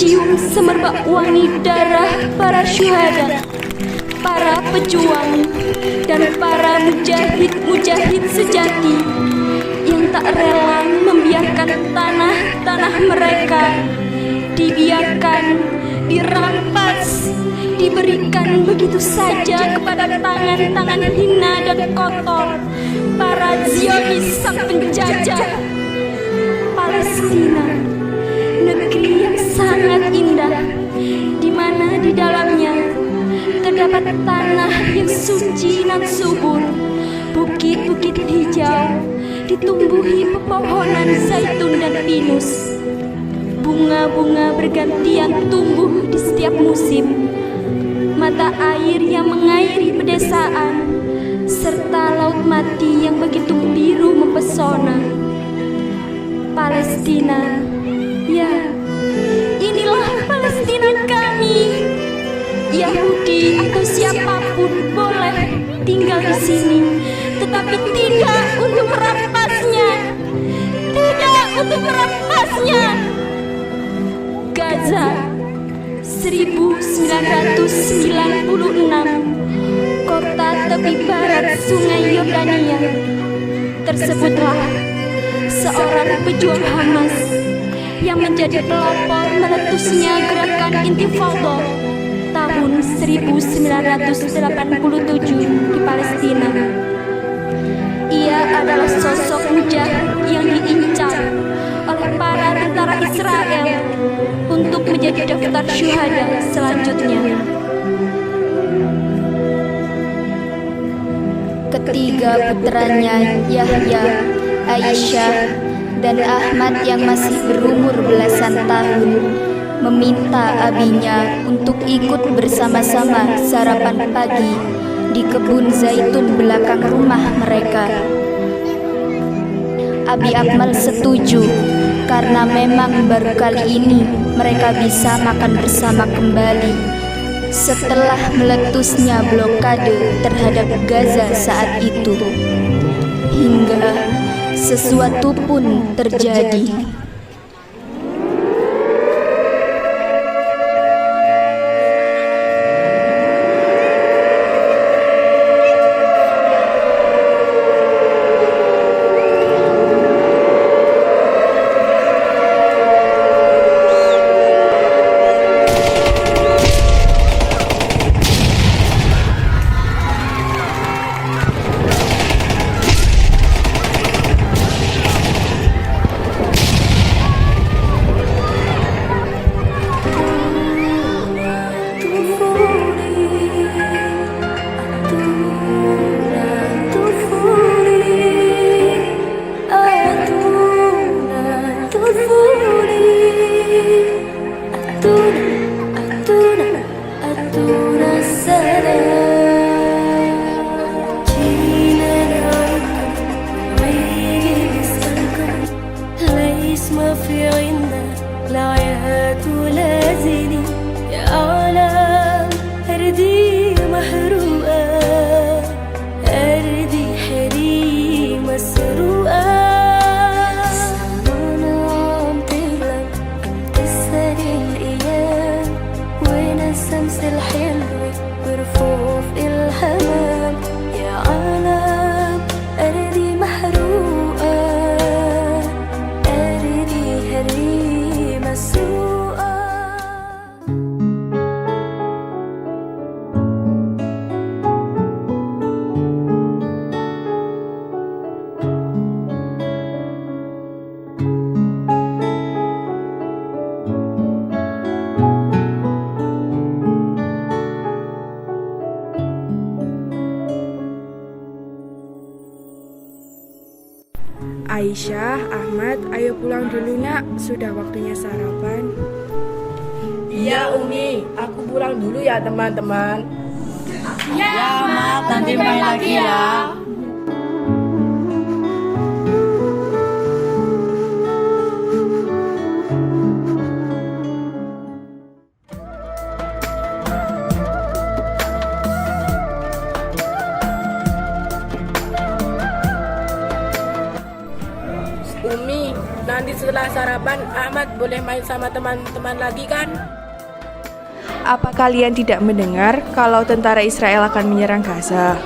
mencium semerbak wangi darah para syuhada, para pejuang, dan para mujahid-mujahid sejati yang tak rela membiarkan tanah-tanah mereka dibiarkan, dirampas, diberikan begitu saja kepada tangan-tangan hina dan kotor para Zionis sang penjajah. Palestina, negeri yang sangat indah, di mana di dalamnya terdapat tanah yang suci dan subur, bukit-bukit hijau, ditumbuhi pepohonan zaitun dan pinus. Bunga-bunga bergantian tumbuh di setiap musim, mata air yang mengairi pedesaan, serta laut mati yang begitu biru mempesona. Palestina, ya, inilah Palestina kami. Yahudi atau siapapun boleh tinggal di sini, tetapi tidak untuk merampasnya. Tidak untuk merampasnya. Gaza, 1996, kota tepi barat Sungai Yordania. Tersebutlah seorang pejuang Hamas yang menjadi pelopor meletusnya gerakan Intifada tahun 1987 di Palestina. Ia adalah sosok mujahid yang diincar oleh para tentara Israel untuk menjadi daftar syuhada selanjutnya. Ketiga putranya, Yahya, Aisyah, dan Ahmad yang masih berumur belasan tahun, meminta abinya untuk ikut bersama-sama sarapan pagi di kebun zaitun belakang rumah mereka. Abi Akmal setuju karena memang baru kali ini mereka bisa makan bersama kembali setelah meletusnya blokade terhadap Gaza saat itu. Hingga sesuatu pun terjadi. Aisyah, Ahmad, ayo pulang dulu nak, sudah waktunya sarapan. Iya Umi, aku pulang dulu ya teman-teman. Ya Ahmad, nanti main lagi ya. Umi, nanti nanti setelah sarapan Ahmad boleh main sama teman-teman lagi kan? Apa kalian tidak mendengar kalau tentara Israel akan menyerang Gaza?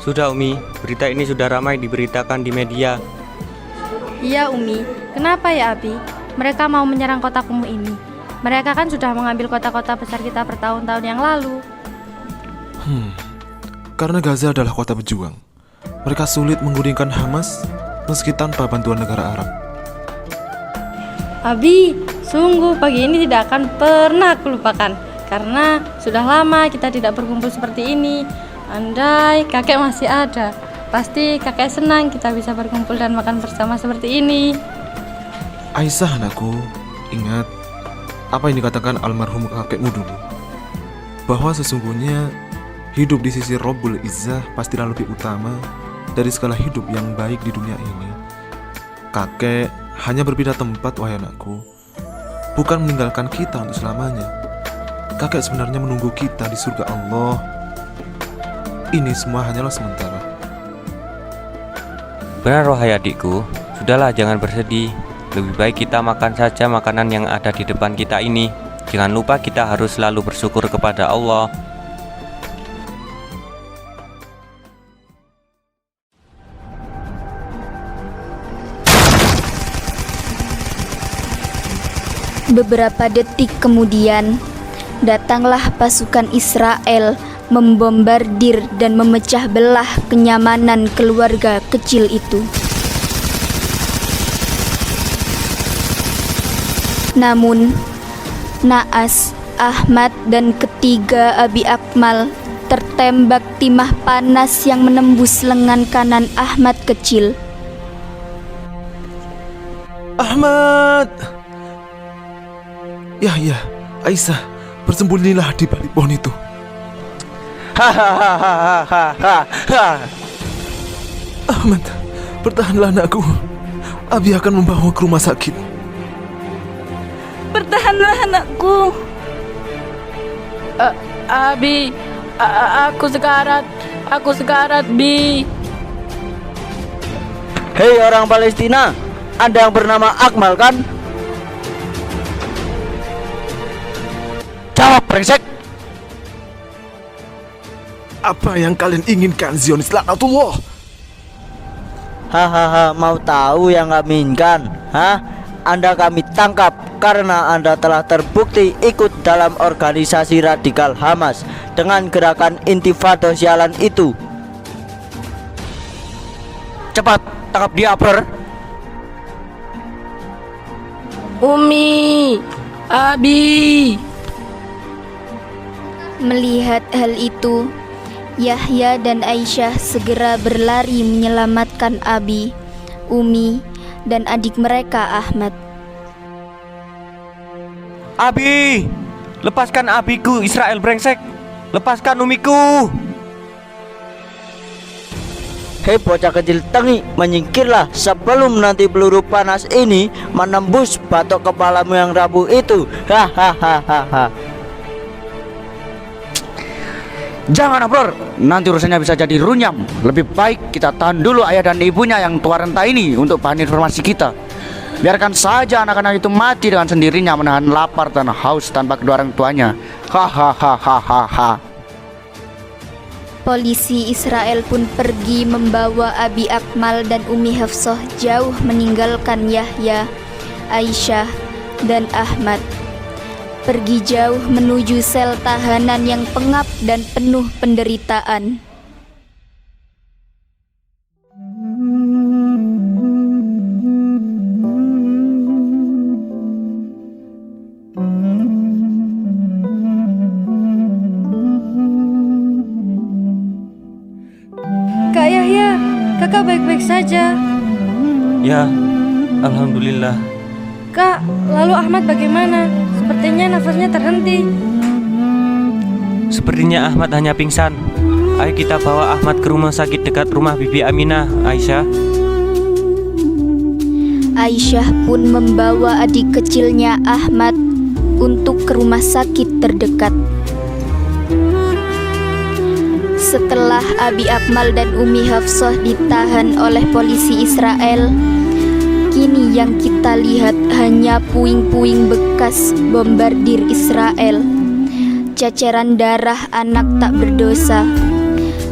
Sudah Umi, berita ini sudah ramai diberitakan di media. Iya Umi, kenapa ya Abi? Mereka mau menyerang kota kumuh ini. Mereka kan sudah mengambil kota-kota besar kita bertahun-tahun yang lalu. Karena Gaza adalah kota berjuang. Mereka sulit menggulingkan Hamas meski tanpa bantuan negara Arab. Abi, sungguh pagi ini tidak akan pernah aku lupakan. Karena sudah lama kita tidak berkumpul seperti ini. Andai kakek masih ada, pasti kakek senang kita bisa berkumpul dan makan bersama seperti ini. Aisyah anakku, ingat apa yang dikatakan almarhum kakekmu dulu, bahwa sesungguhnya hidup di sisi Rabbul Izzah pastilah lebih utama dari segala hidup yang baik di dunia ini. Kakek hanya berpindah tempat, wahai anakku, bukan meninggalkan kita untuk selamanya. Kakek sebenarnya menunggu kita di surga Allah. Ini semua hanyalah sementara. Benar wahai adikku, sudahlah jangan bersedih. Lebih baik kita makan saja makanan yang ada di depan kita ini. Jangan lupa kita harus selalu bersyukur kepada Allah. Beberapa detik kemudian, datanglah pasukan Israel membombardir dan memecah belah kenyamanan keluarga kecil itu. Namun, Naas, Ahmad, dan ketiga Abi Akmal tertembak timah panas yang menembus lengan kanan Ahmad kecil. Ahmad! Ya, Aisyah, bersembunyilah di balik pohon itu. Ahmad, bertahanlah anakku. Abi akan membawa ke rumah sakit. Bertahanlah anakku. Abi, aku sekarat, Bi. Hei orang Palestina, Anda yang bernama Akmal kan? Jawab brengsek. Apa yang kalian inginkan, Zionis laknatullah? Hahaha, mau tahu yang kami inginkan? Anda kami tangkap karena Anda telah terbukti ikut dalam organisasi radikal Hamas dengan gerakan intifada sialan itu. Cepat tangkap dia, Bro. Umi, Abi. Melihat hal itu, Yahya dan Aisyah segera berlari menyelamatkan Abi, Umi, dan adik mereka Ahmad. Abi, lepaskan abiku Israel brengsek. Lepaskan umiku. Hei bocah kecil tengi, menyingkirlah sebelum nanti peluru panas ini menembus batok kepalamu yang rapuh itu. Hahaha. Jangan Abror, nanti urusannya bisa jadi runyam. Lebih baik kita tahan dulu ayah dan ibunya yang tua renta ini untuk bahan informasi kita. Biarkan saja anak-anak itu mati dengan sendirinya menahan lapar dan haus tanpa kedua orang tuanya. Hahaha. Polisi Israel pun pergi membawa Abi Akmal dan Umi Hafsah jauh meninggalkan Yahya, Aisyah, dan Ahmad. Pergi jauh menuju sel tahanan yang pengap dan penuh penderitaan. Kak Yahya, kakak baik-baik saja. Ya, alhamdulillah. Kak, lalu Ahmad bagaimana? Sepertinya nafasnya terhenti. Sepertinya Ahmad hanya pingsan. Ayo kita bawa Ahmad ke rumah sakit dekat rumah Bibi Aminah, Aisyah. Aisyah pun membawa adik kecilnya Ahmad untuk ke rumah sakit terdekat. Setelah Abi Akmal dan Umi Hafsah ditahan oleh polisi Israel, kini yang kita lihat hanya puing-puing bekas bombardir Israel, ceceran darah anak tak berdosa,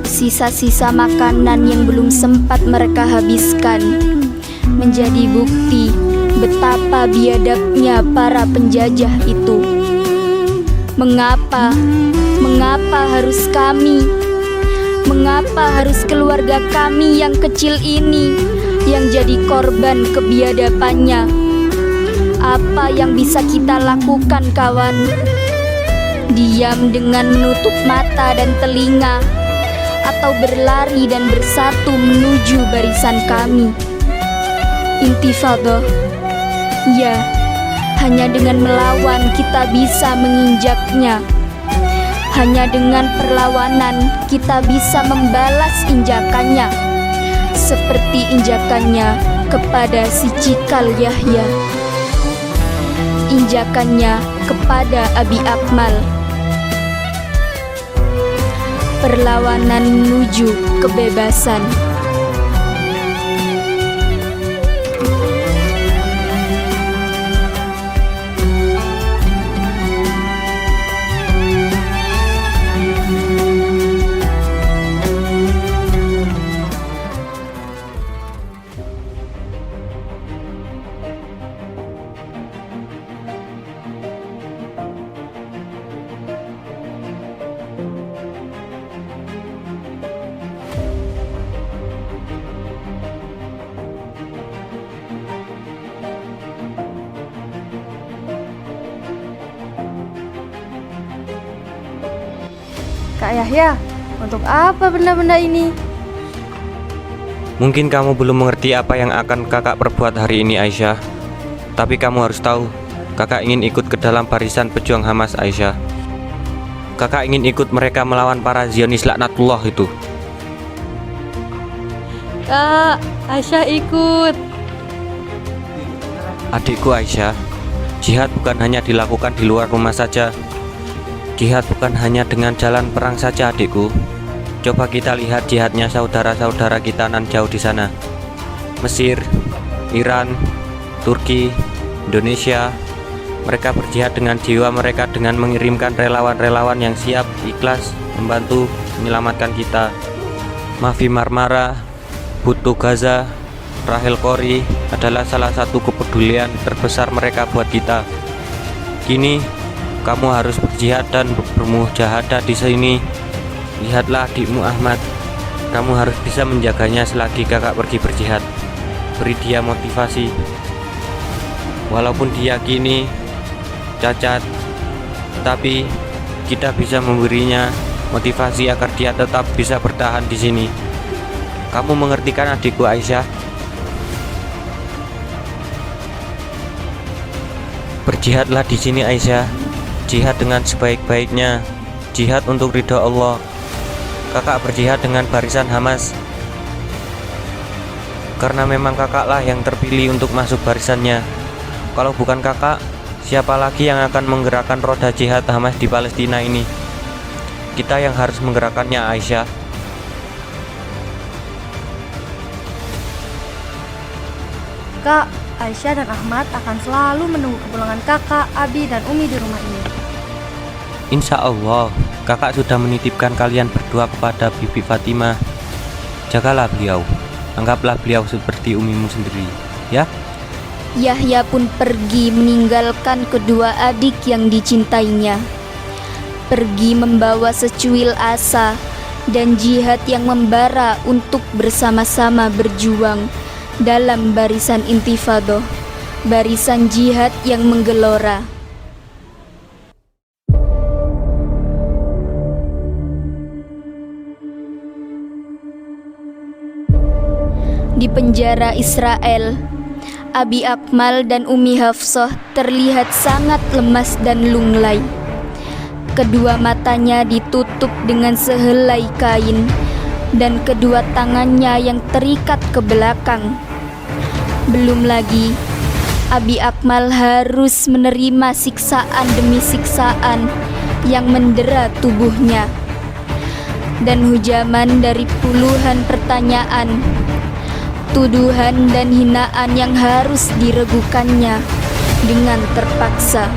sisa-sisa makanan yang belum sempat mereka habiskan, menjadi bukti betapa biadabnya para penjajah itu. Mengapa harus kami? Mengapa harus keluarga kami yang kecil ini yang jadi korban kebiadabannya? Apa yang bisa kita lakukan, kawan? Diam dengan menutup mata dan telinga, atau berlari dan bersatu menuju barisan kami? Intifadah. Ya, hanya dengan melawan kita bisa menginjaknya. Hanya dengan perlawanan kita bisa membalas injakannya, seperti injakannya kepada si Cikal Yahya, injakannya kepada Abi Akmal. Perlawanan menuju kebebasan. Kak Yahya, untuk apa benda-benda ini? Mungkin kamu belum mengerti apa yang akan kakak perbuat hari ini, Aisyah. Tapi kamu harus tahu, kakak ingin ikut ke dalam barisan pejuang Hamas, Aisyah. Kakak ingin ikut mereka melawan para Zionis laknatullah itu. Kak, Aisyah ikut. Adikku Aisyah, jihad bukan hanya dilakukan di luar rumah saja. Jihad bukan hanya dengan jalan perang saja, adikku. Coba kita lihat jihadnya saudara-saudara kita nan jauh di sana. Mesir, Iran, Turki, Indonesia. Mereka berjihad dengan jiwa mereka dengan mengirimkan relawan-relawan yang siap, ikhlas, membantu menyelamatkan kita. Mafi Marmara, Butuh Gaza, Rahel Kori adalah salah satu kepedulian terbesar mereka buat kita. Kini kamu harus berjihad dan bermujahadah di sini. Lihatlah adikmu Ahmad. Kamu harus bisa menjaganya selagi kakak pergi berjihad. Beri dia motivasi. Walaupun dia kini cacat, tapi kita bisa memberinya motivasi agar dia tetap bisa bertahan di sini. Kamu mengerti kan, adikku Aisyah? Berjihadlah di sini, Aisyah. Jihad dengan sebaik-baiknya. Jihad untuk ridha Allah. Kakak berjihad dengan barisan Hamas, karena memang kakaklah yang terpilih untuk masuk barisannya. Kalau bukan kakak, siapa lagi yang akan menggerakkan roda jihad Hamas di Palestina ini? Kita yang harus menggerakkannya, Aisyah. Kak, Aisyah dan Ahmad akan selalu menunggu kepulangan kakak, Abi, dan Umi di rumah ini. Insya Allah, kakak sudah menitipkan kalian berdua kepada Bibi Fatimah. Jagalah beliau, anggaplah beliau seperti umimu sendiri, ya? Yahya pun pergi meninggalkan kedua adik yang dicintainya. Pergi membawa secuil asa dan jihad yang membara untuk bersama-sama berjuang dalam barisan intifadah, barisan jihad yang menggelora. Di penjara Israel, Abi Akmal dan Umi Hafsah terlihat sangat lemas dan lunglai. Kedua matanya ditutup dengan sehelai kain dan kedua tangannya yang terikat ke belakang. Belum lagi, Abi Akmal harus menerima siksaan demi siksaan yang mendera tubuhnya. Dan hujaman dari puluhan pertanyaan, tuduhan dan hinaan yang harus diregukannya dengan terpaksa.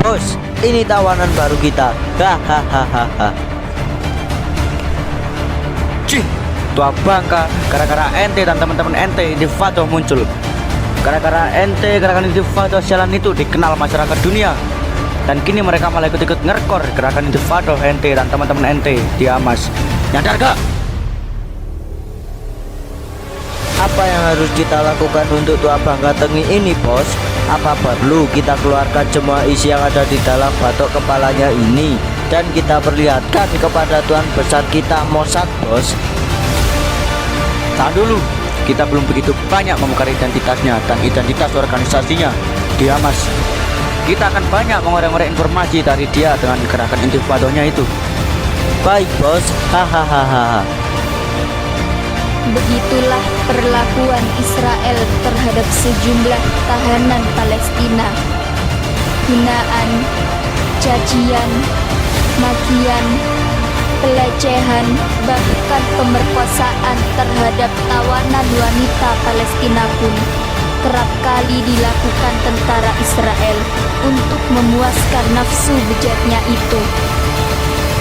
Bos, ini tawanan baru kita. Hahaha. Cih, tua bangka, gara-gara ente dan teman-teman ente Intifado muncul. Gara-gara ente gerakan Intifado sialan itu dikenal masyarakat dunia. Dan kini mereka malah ikut-ikut ngerkor gerakan Intifado ente dan teman-teman ente di Hamas. Nyadar gak? Apa yang harus kita lakukan untuk tua bangka tengi ini, bos? Apa perlu kita keluarkan semua isi yang ada di dalam batok kepalanya ini dan kita perlihatkan kepada Tuhan besar kita Mossad, bos? Tahan dulu, kita belum begitu banyak membongkar identitasnya dan identitas organisasinya di Hamas. Kita akan banyak mengorek-ngorek informasi dari dia dengan gerakan Intifadonya itu. Baik, bos. Hahaha. Begitulah perlakuan Israel terhadap sejumlah tahanan Palestina. Hinaan, cacian, makian, pelecehan, bahkan pemerkosaan terhadap tawanan wanita Palestina pun kerap kali dilakukan tentara Israel untuk memuaskan nafsu bejatnya itu.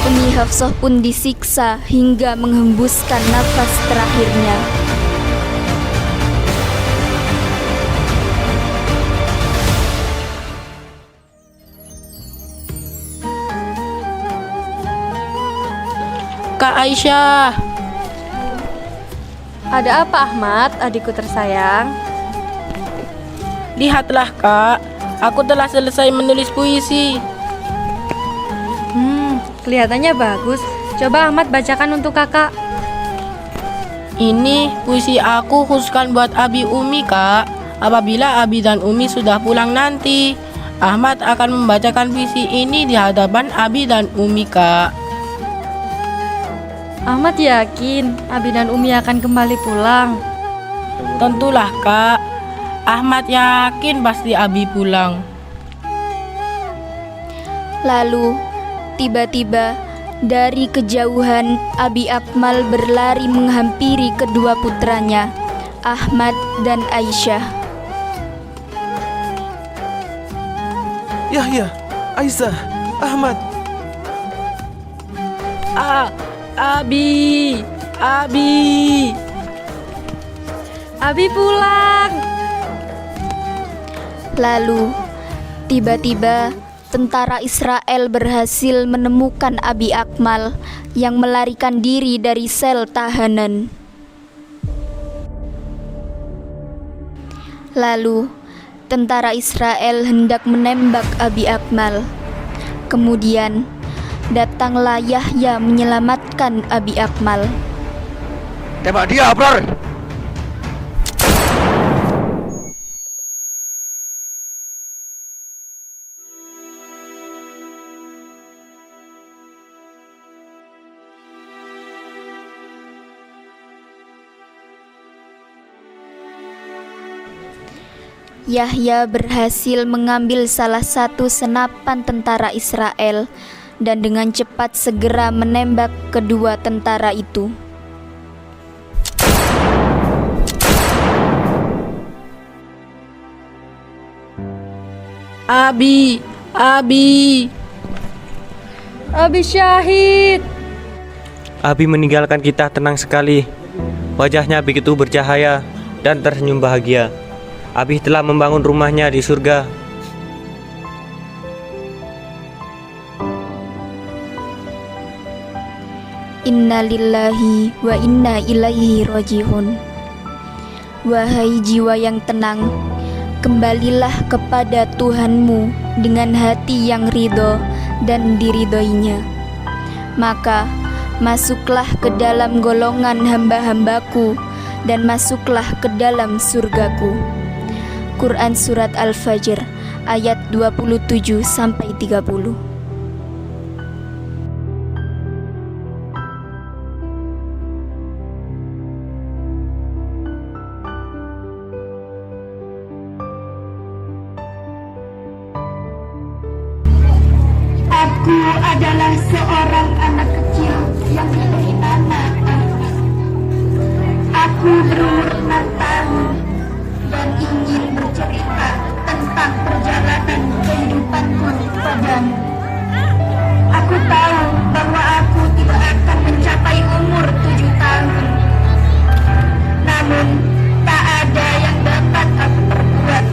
Umi Hafsah pun disiksa hingga menghembuskan nafas terakhirnya. Kak Aisyah, Ada apa Ahmad, adikku tersayang? lihatlah Kak, aku telah selesai menulis puisi. Kelihatannya bagus. Coba Ahmad bacakan untuk kakak. Ini puisi aku khususkan buat Abi Umi Kak. Apabila Abi dan Umi sudah pulang nanti, Ahmad akan membacakan puisi ini di hadapan Abi dan Umi Kak. Ahmad yakin Abi dan Umi akan kembali pulang? Tentulah Kak, Ahmad yakin pasti Abi pulang. Lalu tiba-tiba dari kejauhan Abi Akmal berlari menghampiri kedua putranya, Ahmad dan Aisyah. Yahya, Aisyah, Ahmad. Abi. Abi pulang. Lalu tiba-tiba tentara Israel berhasil menemukan Abi Akmal yang melarikan diri dari sel tahanan. Lalu tentara Israel hendak menembak Abi Akmal. Kemudian datanglah Yahya menyelamatkan Abi Akmal. Tembak dia, Abror! Yahya berhasil mengambil salah satu senapan tentara Israel dan dengan cepat segera menembak kedua tentara itu. Abi. Abi syahid. Abi meninggalkan kita tenang sekali. Wajahnya begitu bercahaya dan tersenyum bahagia. Abi telah membangun rumahnya di surga. Inna lillahi wa inna ilaihi raji'un. Wahai jiwa yang tenang, kembalilah kepada Tuhanmu dengan hati yang ridho dan diridhoinya. Maka masuklah ke dalam golongan hamba-hambaku dan masuklah ke dalam surgaku. Quran Surat Al-Fajr ayat 27-30. Aku adalah seorang anak kecil yang diberi nama Ahmad. Aku berumur 6 tahun dan ingin bercerita tentang perjalanan kehidupanku padamu. Aku tahu bahwa aku tidak akan mencapai umur 7 tahun. Namun, tak ada yang dapat aku perbuat.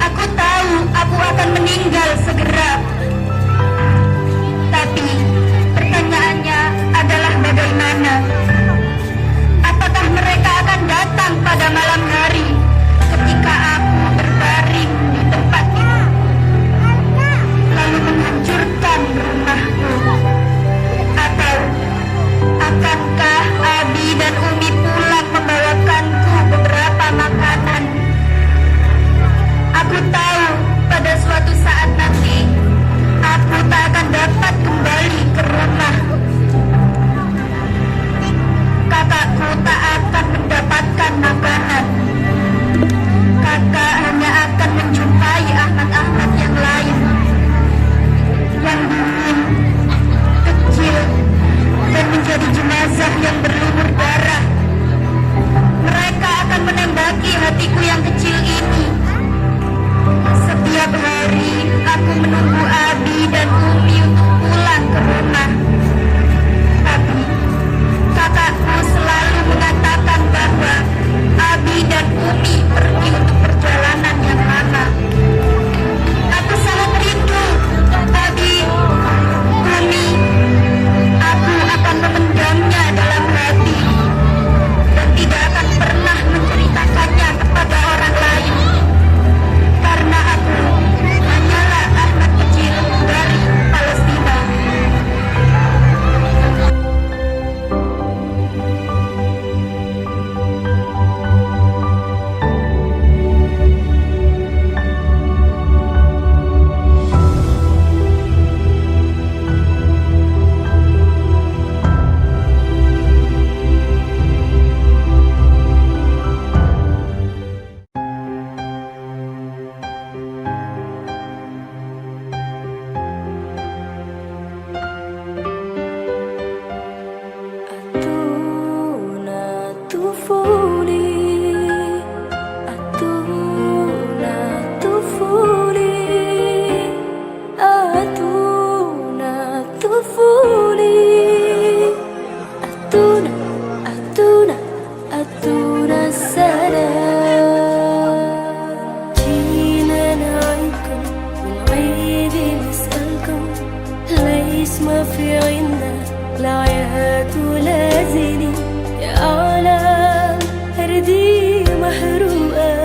Aku tahu aku akan meninggal segera. Tapi, pertanyaannya adalah bagaimana? Apakah mereka akan datang pada malam hari ketika aku berbaring di tempat itu, lalu menghancurkan rumahku? Atau akankah Abi dan Umi pulang membawakanku beberapa makanan? Aku tahu pada suatu saat nanti aku tak akan dapat kembali ke rumah. Kakakku tak akan mendapatkan makanan. Kakak hanya akan menjumpai Ahmad-Ahmad yang lain, yang dingin, kecil, dan menjadi jenazah yang berlumur darah. Mereka akan menembaki hatiku yang kecil ini. Setiap hari aku menunggu Abi dan Umi untuk pulang ke rumah. Tapi kakakku selalu mengatakan bahwa Abi dan Umi pergi untuk perjalanan yang lama. Aku sangat rindu Abi, Umi. Aku akan memendamnya dalam hati dan tidak akan pernah menceritakannya kepada orang lain. Karena aku hanyalah Ahmad kecil dari Palestina. ما في عنا العيات لازلي يا أعلام هردي محروقة